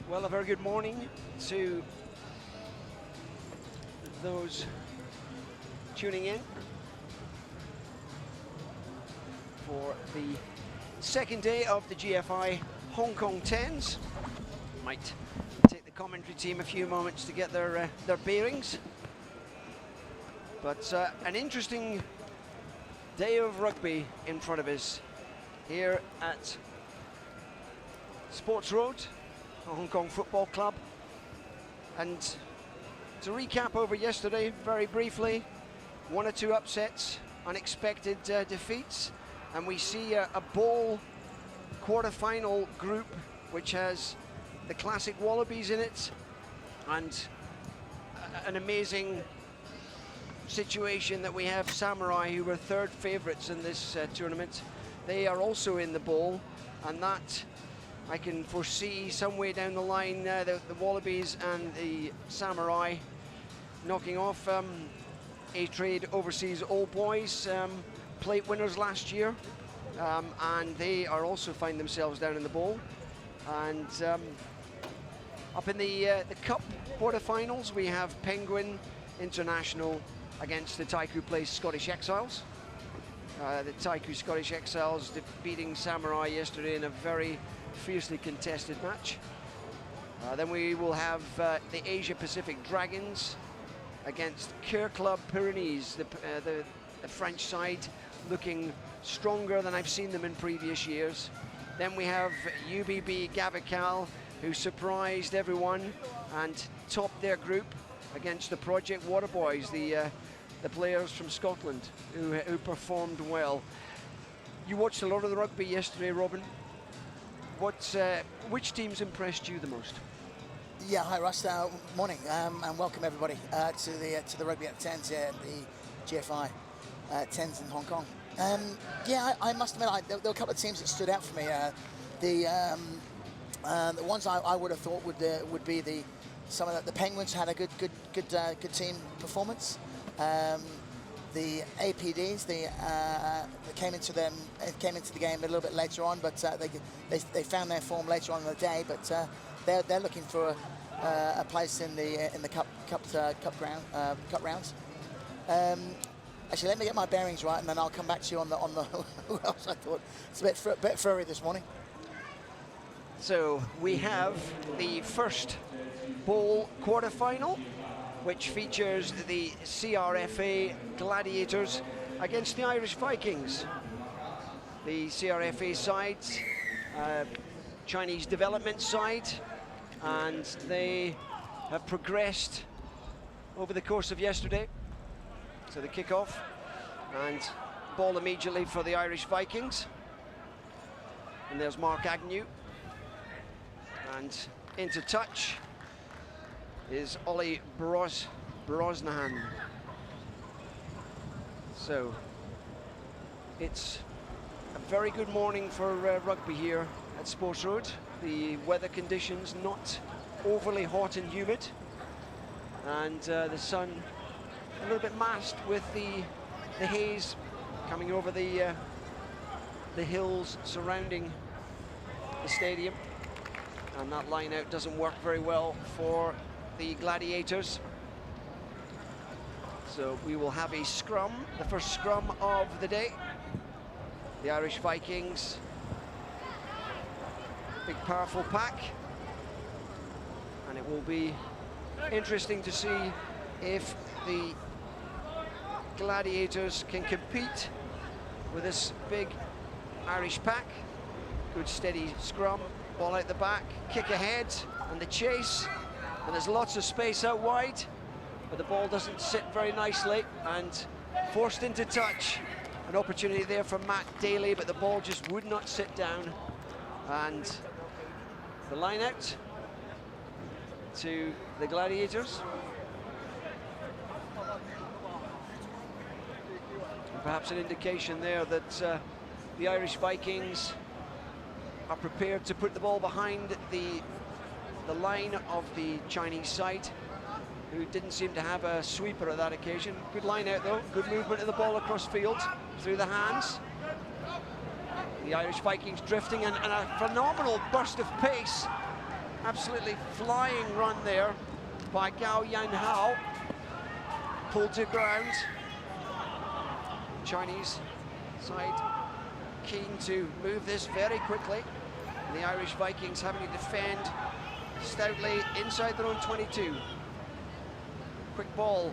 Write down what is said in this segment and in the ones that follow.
Well, a very good morning to those tuning in for the second day of the GFI Hong Kong 10s. Might take the commentary team a few moments to get their bearings. But an interesting day of rugby in front of us here at Sports Road, Hong Kong Football Club. And to recap over yesterday very briefly, 1 or 2 upsets, unexpected defeats, and we see a ball quarter-final group which has the classic Wallabies in it, and an amazing situation that we have Samurai, who were third favourites in this tournament. They are also in the ball, and that I can foresee some way down the line the Wallabies and the Samurai knocking off A-Trade Overseas All Boys, plate winners last year, and they are also find themselves down in the ball. And up in the Cup quarterfinals, we have Penguin International against the Taikoo Place Scottish Exiles. The Taikoo Scottish Exiles defeating Samurai yesterday in a very fiercely contested match. Then we will have the Asia Pacific Dragons against Care Club Pyrenees, the French side looking stronger than I've seen them in previous years. Then we have UBB Gavacal, who surprised everyone and topped their group against the Project Waterboys, the players from Scotland who performed well. You watched a lot of the rugby yesterday, Robin. Which teams impressed you the most? Yeah, hi Russ, morning, and welcome everybody to the rugby at 10s here at the GFI 10s in Hong Kong. Yeah, I must admit, there were a couple of teams that stood out for me. The ones I would have thought would be some of the Penguins had a good team performance. The APDs, they came into the game a little bit later on, but they found their form later on in the day. But they're looking for a place in the cup rounds. Actually, let me get my bearings right, and then I'll come back to you on the who else I thought. It's a bit furry this morning. So we have the first bowl quarterfinal, which features the CRFA Gladiators against the Irish Vikings. The CRFA side, Chinese development side, and they have progressed over the course of yesterday. So the kick-off, and ball immediately for the Irish Vikings. And there's Mark Agnew. And into touch is Ollie Brosnahan. So it's a very good morning for rugby here at Sports Road. The weather conditions not overly hot and humid, and the sun a little bit masked with the haze coming over the hills surrounding the stadium, and that line out doesn't work very well for the Gladiators. So we will have a scrum, the first scrum of the day. The Irish Vikings, big powerful pack, and it will be interesting to see if the Gladiators can compete with this big Irish pack. Good steady scrum, ball out the back, kick ahead, and the chase, and there's lots of space out wide, but the ball doesn't sit very nicely, and forced into touch. An opportunity there for Matt Daly, but the ball just would not sit down, and the line out to the Gladiators. Perhaps an indication there that the Irish Vikings are prepared to put the ball behind the line of the Chinese side, who didn't seem to have a sweeper at that occasion. Good line out though, good movement of the ball across field, through the hands. The Irish Vikings drifting, and a phenomenal burst of pace. Absolutely flying run there by Gao Yan Hao. Pulled to ground. Chinese side keen to move this very quickly. And the Irish Vikings having to defend stoutly inside their own 22. Quick ball,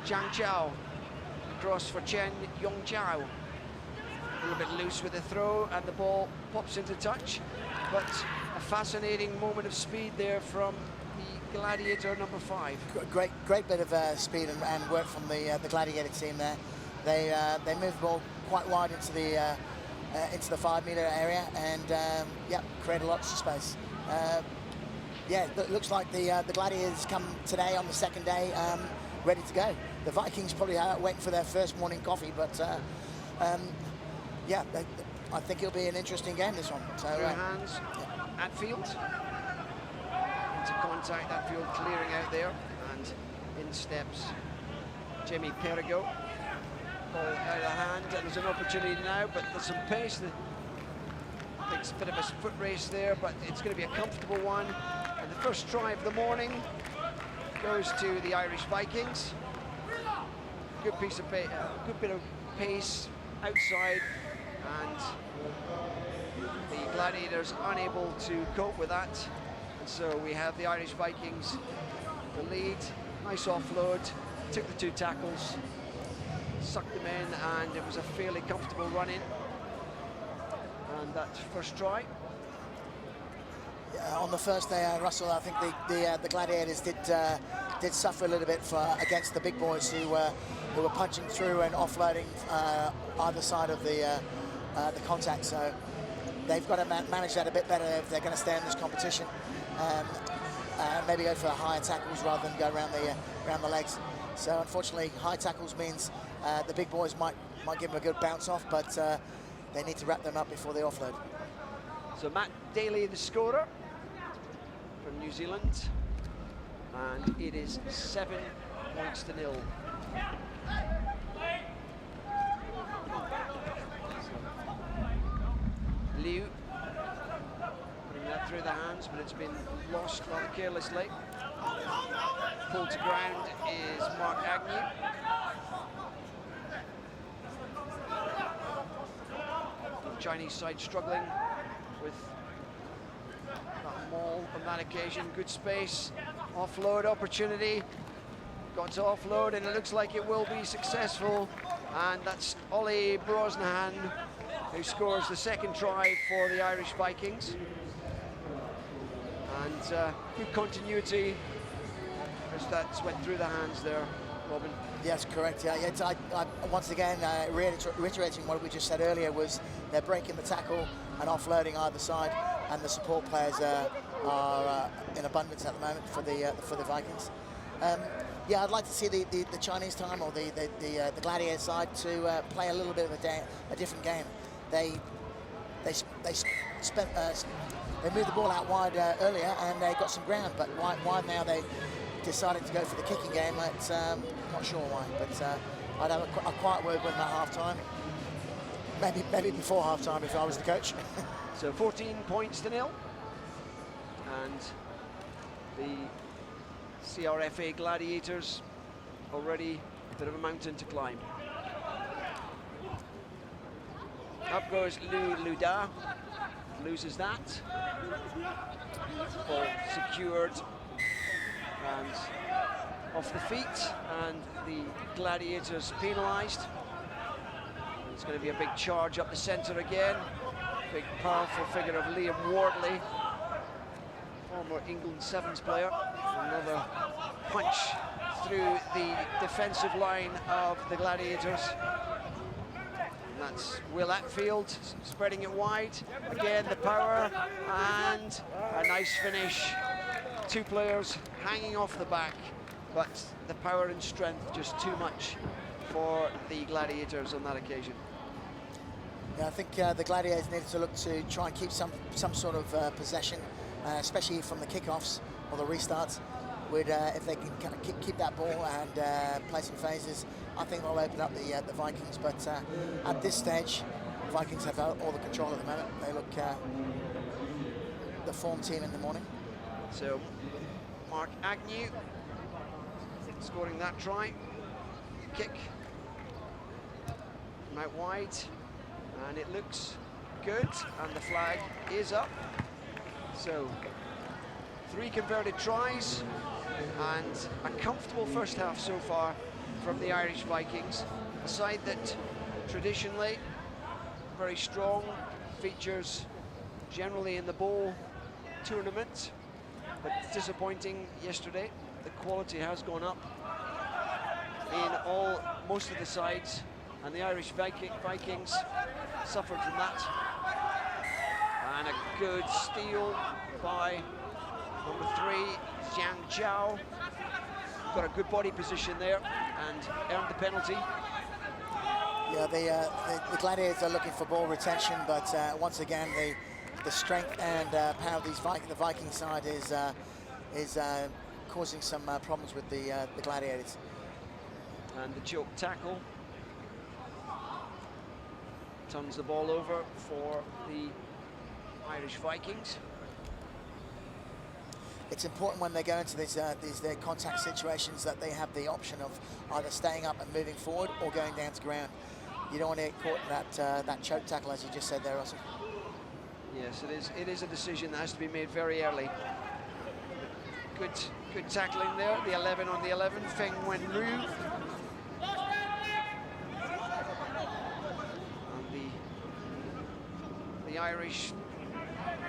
Zhang Chao across for Chen Yongzhao. A little bit loose with the throw, and the ball pops into touch. But a fascinating moment of speed there from the Gladiator number 5. Great bit of speed and work from the Gladiator team there. They moved the ball quite wide into the 5 metre area, and yeah, created lots of space. Yeah, it looks like the Gladiators come today on the second day ready to go. The Vikings probably are waiting for their first morning coffee, but yeah, I think it'll be an interesting game, this one. So, through hands, yeah. Atfield. Into contact, Atfield clearing out there, and in steps Jimmy Perigo. Ball out of the hand, and there's an opportunity now, but there's some pace. It's a bit of a foot race there, but it's going to be a comfortable one. And the first try of the morning goes to the Irish Vikings. Good piece of good bit of pace outside, and the Gladiators unable to cope with that. And so we have the Irish Vikings the lead. Nice offload, took the 2 tackles, sucked them in, and it was a fairly comfortable run in. And that first try. On the first day, Russell, I think the Gladiators did suffer a little bit against the big boys who were punching through and offloading either side of the contact. So they've got to manage that a bit better if they're going to stay in this competition. Maybe go for higher tackles rather than go around the legs. So unfortunately, high tackles means the big boys might give them a good bounce off, but they need to wrap them up before they offload. So Matt Daly, the scorer from New Zealand, and it is 7 points to 0. Liu putting that through the hands, but it's been lost rather carelessly. Pulled to ground is Mark Agnew. The Chinese side struggling with that maul on that occasion. Good space, offload opportunity. Got to offload, and it looks like it will be successful. And that's Ollie Brosnahan who scores the second try for the Irish Vikings. And good continuity as that went through the hands there, Robin. Yes, correct. Yeah, once again, reiterating what we just said earlier, was they're breaking the tackle and offloading either side, and the support players are in abundance at the moment for the Vikings. Yeah, I'd like to see the Chinese time, or the Gladiator side, to play a little bit of a different game. They moved the ball out wide earlier, and they got some ground, but why now they decided to go for the kicking game? It's not sure why, but I'd have a quiet word with them at half-time. Maybe before half-time if I was the coach. So 14 points to 0, and the CRFA Gladiators already a bit of a mountain to climb. Up goes Lu Luda, loses that. Ball secured and off the feet, and the Gladiators penalised. It's going to be a big charge up the centre again. Big powerful figure of Liam Wardley, former England Sevens player. Another punch through the defensive line of the Gladiators. And that's Will Atfield spreading it wide. Again, the power, and a nice finish. 2 players hanging off the back, but the power and strength just too much for the Gladiators on that occasion. Yeah, I think the Gladiators needed to look to try and keep some sort of possession, especially from the kickoffs or the restarts. If they can kind of keep that ball and play some phases, I think they'll open up the Vikings. But at this stage, Vikings have all the control at the moment. They look the form team in the morning. So Mark Agnew scoring that try. Kick from out wide, and it looks good, and the flag is up. So 3 converted tries and a comfortable first half so far from the Irish Vikings, a side that traditionally very strong, features generally in the bowl tournament, but disappointing yesterday. The quality has gone up in most of the sides, and the Irish Vikings suffered from that. And a good steal by number 3, Zhang Zhao. Got a good body position there and earned the penalty. Yeah, the Gladiators are looking for ball retention, but once again, the strength and power of the Viking side is causing some problems with the Gladiators. And the choke tackle turns the ball over for the Irish Vikings. It's important when they go into these their contact situations that they have the option of either staying up and moving forward or going down to ground. You don't want to get caught in that choke tackle, as you just said there, Russell. Yes, it is a decision that has to be made very early. Good tackling there, the 11 on the 11, Feng Wenru. And the Irish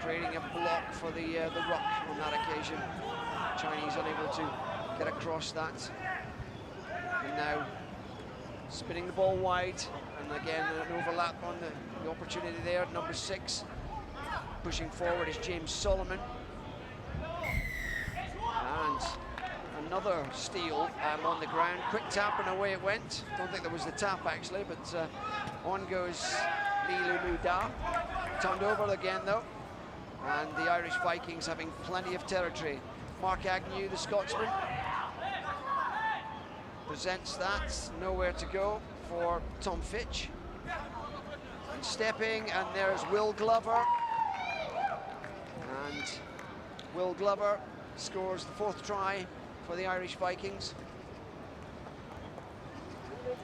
creating a block for the ruck on that occasion. Chinese unable to get across that. And now spinning the ball wide, and again an overlap on the opportunity there. Number 6 pushing forward is James Solomon. And another steal on the ground. Quick tap and away it went. Don't think there was the tap actually, but on goes Lilu Da. Turned over again though. And the Irish Vikings having plenty of territory. Mark Agnew, the Scotsman, presents that. Nowhere to go for Tom Fitch. And stepping, and there's Will Glover. And Will Glover scores the 4th try for the Irish Vikings.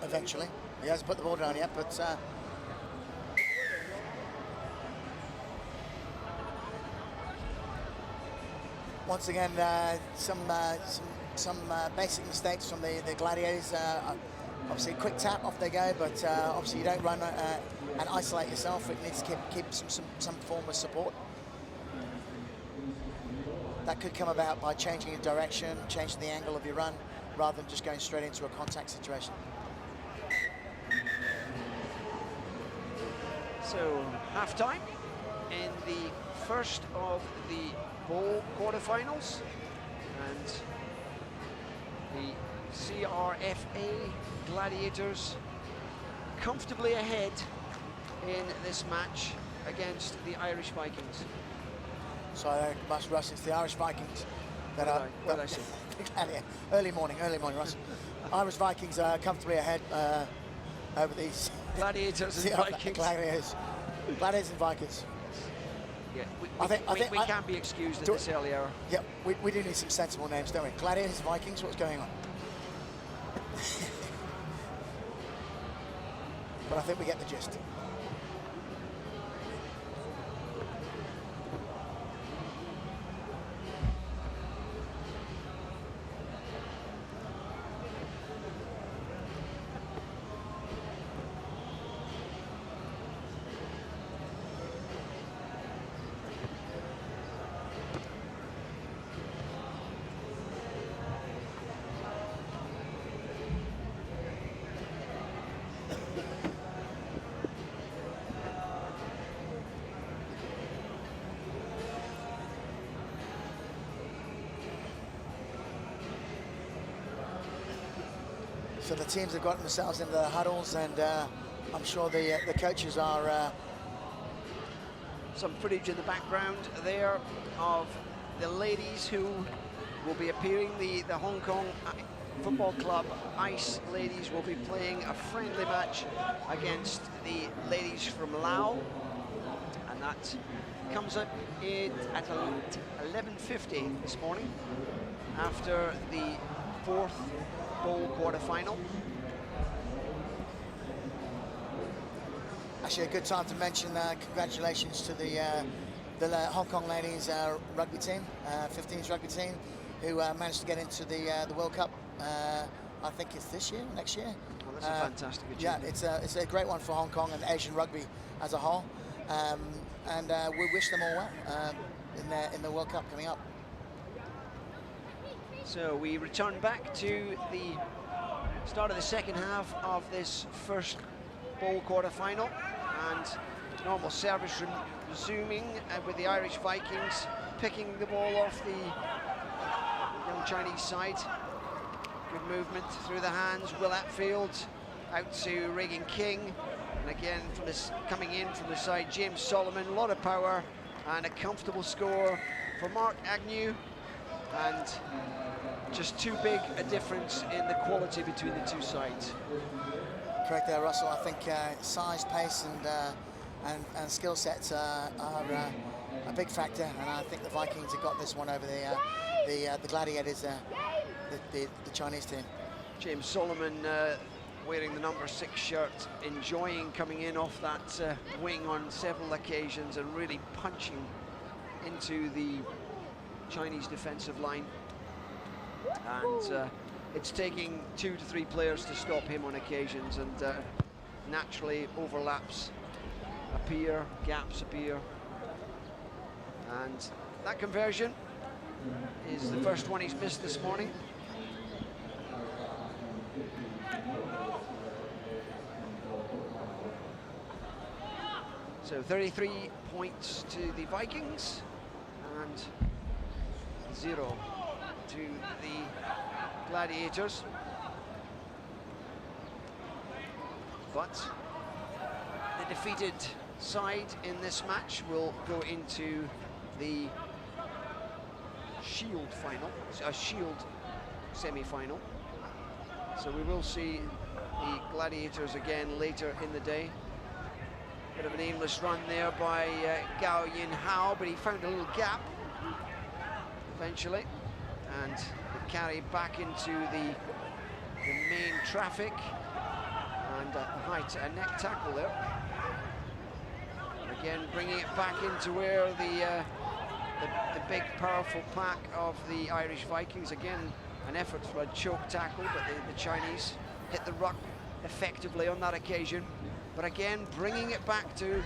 Eventually. He hasn't put the ball down yet, but once again, some basic mistakes from the Gladiators. Obviously, a quick tap, off they go, but obviously you don't run and isolate yourself. It needs to keep some form of support. That could come about by changing your direction, changing the angle of your run, rather than just going straight into a contact situation. So, half-time in the first of the bowl quarterfinals, and the CRFA Gladiators comfortably ahead in this match against the Irish Vikings. So Russ, it's the Irish Vikings that are. What did I say? early morning, Russ. Irish Vikings are comfortably ahead over these Gladiators and Vikings. Gladiators and Vikings. Yeah, we can't be excused at this early hour. Yeah, we do need some sensible names, don't we? Gladiators, Vikings, what's going on? But I think we get the gist. So the teams have gotten themselves into the huddles, and I'm sure the coaches are. Some footage in the background there of the ladies who will be appearing. The Hong Kong Football Club Ice ladies will be playing a friendly match against the ladies from Laos, and that comes up at 11:50 this morning after the 4th bowl quarter-final. Actually, a good time to mention congratulations to the Hong Kong ladies rugby team, 15s rugby team, who managed to get into the World Cup. I think it's this year, next year. Well, that's a fantastic achievement. Yeah, it's a great one for Hong Kong and Asian rugby as a whole, and we wish them all well in the World Cup coming up. So we return back to the start of the second half of this first bowl quarter-final, and normal service resuming with the Irish Vikings picking the ball off the young Chinese side. Good movement through the hands. Will Atfield out to Regan King, and again from this coming in from the side, James Solomon. A lot of power and a comfortable score for Mark Agnew, and just too big a difference in the quality between the two sides. Correct there, Russell. I think size, pace, and skill sets are a big factor, and I think the Vikings have got this one over the Gladiators, the Chinese team. James Solomon wearing the number 6 shirt, enjoying coming in off that wing on several occasions and really punching into the Chinese defensive line. And it's taking 2 to 3 players to stop him on occasions, and naturally overlaps appear, gaps appear. And that conversion is the first one he's missed this morning. So 33 points to the Vikings and 0 to the Gladiators. But the defeated side in this match will go into the Shield final, a Shield semi-final. So we will see the Gladiators again later in the day. Bit of an aimless run there by Gao Yin Hao, but he found a little gap eventually, and the carry back into the main traffic, and a neck tackle there. Again, bringing it back into where the big, powerful pack of the Irish Vikings. Again, an effort for a choke tackle, but the Chinese hit the ruck effectively on that occasion. But again, bringing it back to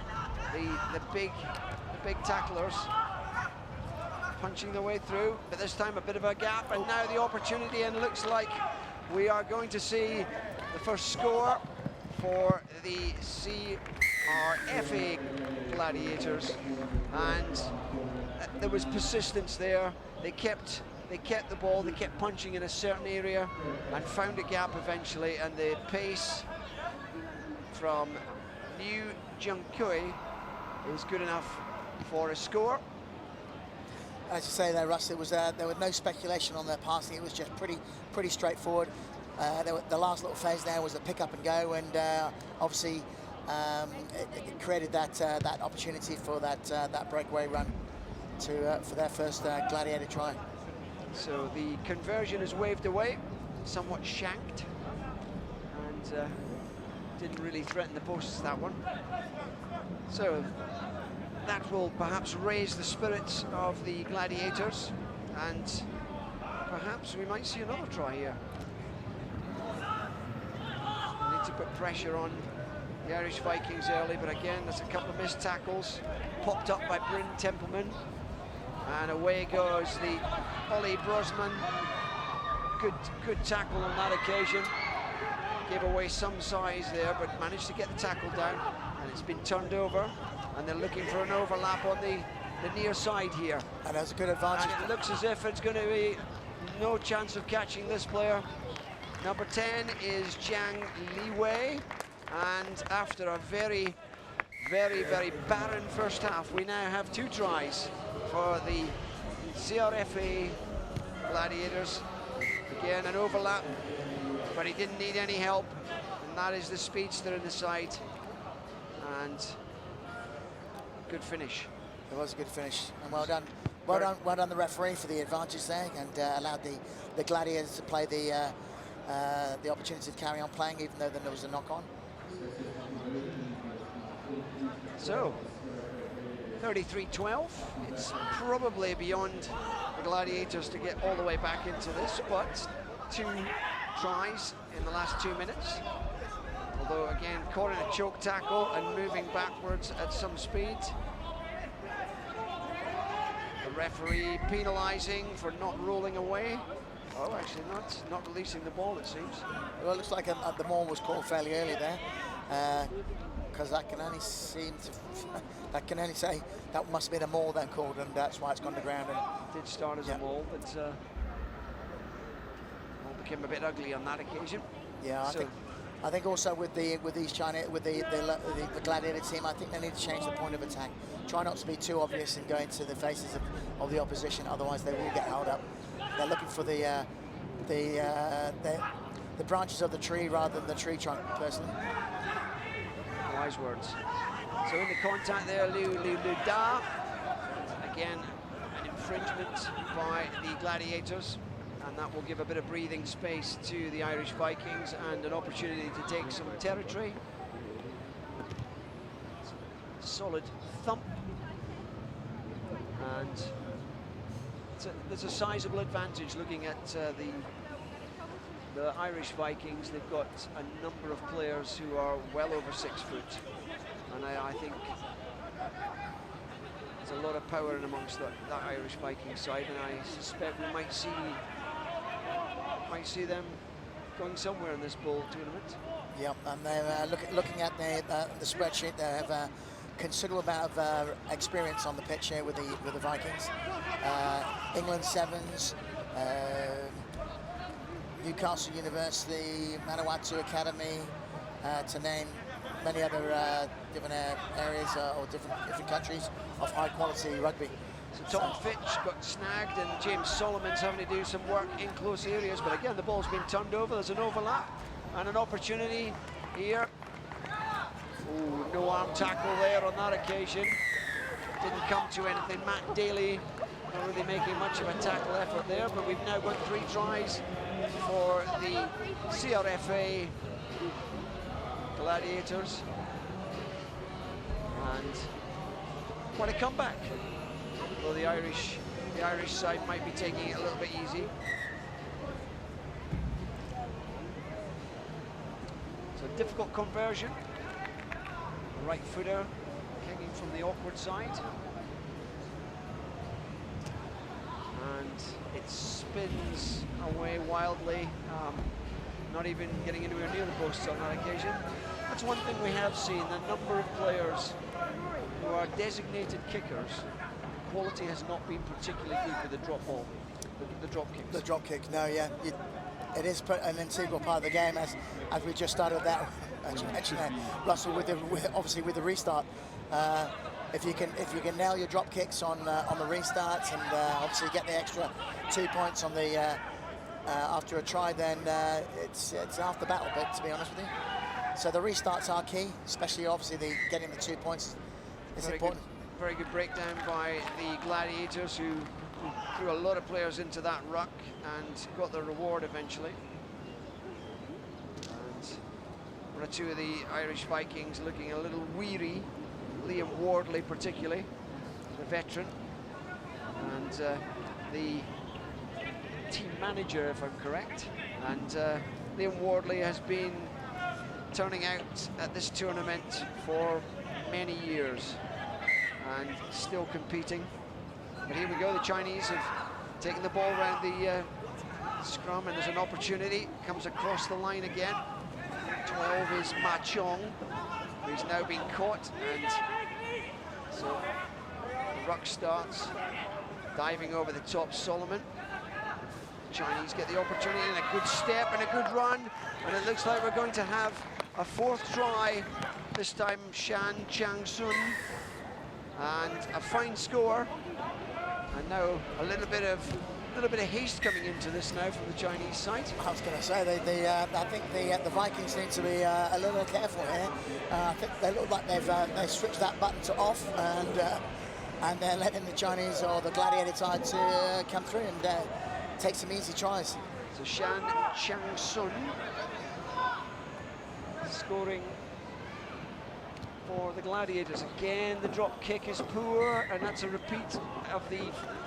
the big tacklers, punching their way through. But this time, a bit of a gap, and now the opportunity, and looks like we are going to see the first score for the CRFA Gladiators, and there was persistence there. They kept the ball, they kept punching in a certain area and found a gap eventually, and the pace from Liu Jiankui is good enough for a score. As you say there, Russ, there was no speculation on their passing. It was just pretty straightforward. The last little phase there was a pick up and go, and obviously it created that opportunity for that breakaway run for their first Gladiator try. So the conversion is waved away, somewhat shanked, and didn't really threaten the posts, that one. So that will perhaps raise the spirits of the Gladiators, and perhaps we might see another try here. We need to put pressure on the Irish Vikings early, but again, there's a couple of missed tackles, popped up by Bryn Templeman, and away goes the Ollie Brosman. Good tackle on that occasion. Gave away some size there, but managed to get the tackle down, and it's been turned over, and they're looking for an overlap on the near side here. And that's a good advantage. And it looks as if it's going to be no chance of catching this player. Number 10 is Jiang Liwei, and after a very barren first half, we now have 2 tries for the CRFA Gladiators. Again, an overlap, but he didn't need any help, and that is the speedster in the side, and good finish. It was a good finish, and well done. Well done the referee for the advantage there, and allowed the Gladiators to play the opportunity to carry on playing, even though there was a knock-on. So, 33-12. It's probably beyond the Gladiators to get all the way back into this, but 2 tries in the last 2 minutes. Although, again, caught in a choke tackle and moving backwards at some speed. The referee penalising for not rolling away. Oh, actually not releasing the ball, it seems. Well, it looks like the maul was called fairly early there, because that can only say that must have been a maul then called, and that's why it's gone to ground. And it did start as a maul, but maul became a bit ugly on that occasion. Yeah, I think also with the Gladiator team, I think they need to change the point of attack. Try not to be too obvious and go into the faces of the opposition, otherwise they will get held up. They're looking for the branches of the tree rather than the tree trunk, personally. Wise words. So in the contact there, Liu Da. Again, an infringement by the Gladiators, and that will give a bit of breathing space to the Irish Vikings and an opportunity to take some territory. Solid thump. And there's a sizable advantage looking at the Irish Vikings. They've got a number of players who are well over 6 foot, and I think there's a lot of power in amongst that Irish Viking side, and I suspect we might see them going somewhere in this bowl tournament. Yep, and they're looking at the spreadsheet. They have a considerable amount of experience on the pitch here with the Vikings. England 7s, Newcastle University, Manawatu Academy, to name many other different areas or different countries of high quality rugby. So Tom Fitch got snagged, and James Solomon's having to do some work in close areas, but again the ball's been turned over. There's an overlap and an opportunity here. Ooh, no arm tackle there on that occasion. Didn't come to anything. Matt Daly not really making much of a tackle effort there, but we've now got 3 tries for the CRFA Gladiators, and quite a comeback. Though the Irish side might be taking it a little bit easy. So difficult conversion. Right footer kicking from the awkward side. And it spins away wildly, not even getting anywhere near the posts on that occasion. That's one thing we have seen, the number of players who are designated kickers, quality has not been particularly good with the drop ball, the drop kicks. The drop kick, no, yeah. It is an integral part of the game, as we just started that, as you mentioned there, Russell, obviously with the restart. If you can nail your drop kicks on the restarts, and obviously get the extra 2 points on the after a try, then it's half the battle bit, to be honest with you. So the restarts are key, especially obviously getting the 2 points is important. Very good breakdown by the Gladiators, who threw a lot of players into that ruck and got the reward eventually. And one or two of the Irish Vikings looking a little weary. Liam Wardley particularly, the veteran, and the team manager, if I'm correct. And Liam Wardley has been turning out at this tournament for many years and still competing. But here we go, the Chinese have taken the ball around the scrum, and there's an opportunity, comes across the line again. 12 is Ma Chong, who's now been caught, and so the ruck starts, diving over the top. Solomon Chinese get the opportunity and a good step and a good run, and it looks like we're going to have a fourth try, this time Shan Chang-sun, and a fine score. And now a little bit of haste coming into this now from the Chinese side. I was going to say, I think the Vikings need to be a little careful here. I think they look like they've switched that button to off, and they're letting the Chinese or the Gladiator side to come through and take some easy tries. So Shan Chang-sun scoring for the Gladiators. Again, the drop kick is poor, and that's a repeat of the